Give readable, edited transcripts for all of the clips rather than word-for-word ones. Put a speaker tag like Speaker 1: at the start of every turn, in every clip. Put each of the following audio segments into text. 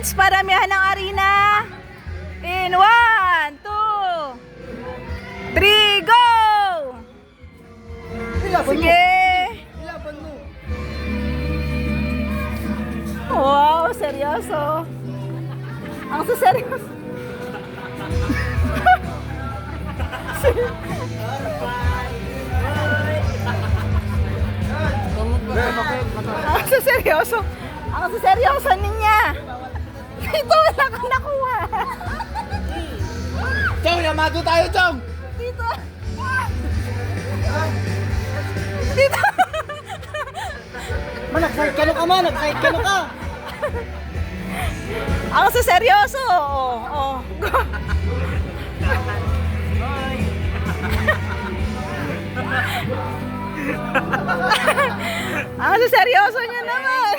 Speaker 1: minutes, paramihan ng arena. In 1, 2, 3, go! Sige! Wow, seryoso. Ang seryoso. Ang seryoso. Ang seryoso niya. Dito wala kang nakuha.
Speaker 2: Chong, yamado tayo, Chong!
Speaker 1: Dito. Dito.
Speaker 2: Nag-side ka ka, nag-side ka ka!
Speaker 1: Ang seryoso. Oh. Ang seryoso niya naman.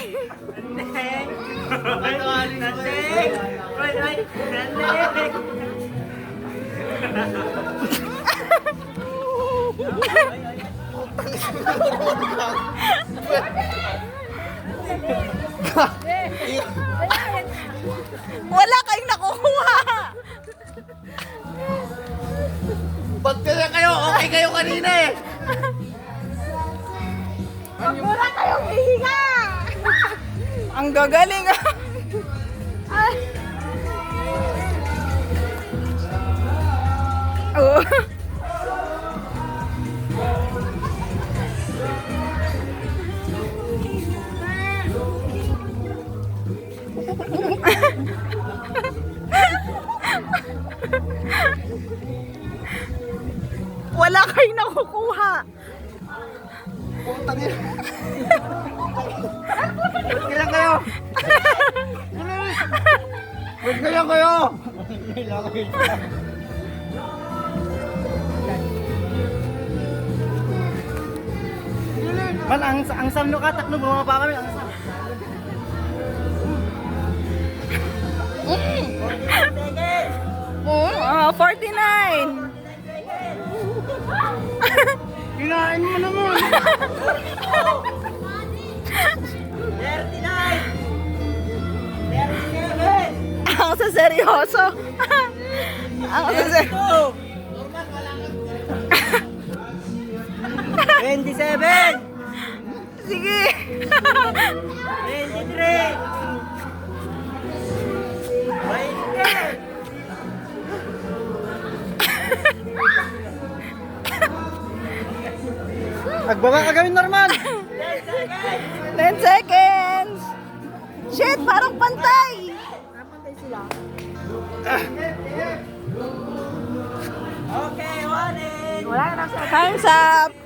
Speaker 1: Wala kayong nakukuha.
Speaker 2: Ba't kaya kayo? Okay kayo kanina eh!
Speaker 1: Wala kayong hihinga. Ang gagaling ah. Ay. Oh. Wala kayong nakukuha.
Speaker 2: Putang ina! Ba't kaya kayo? Ba't kaya kayo? Man, ang samno ka, takno bumaba kami. Ang sam.
Speaker 1: Oh, 49.
Speaker 2: Kinain mo naman!
Speaker 1: 39. Ang seryoso. Ang seryoso.
Speaker 2: 27!
Speaker 1: Sige.
Speaker 2: 23! Agbaba ka gawin normal!
Speaker 1: 10 seconds. Shit, parang pantay.
Speaker 2: Napantay sila.
Speaker 1: Okay, 1 Wala na. Time's up.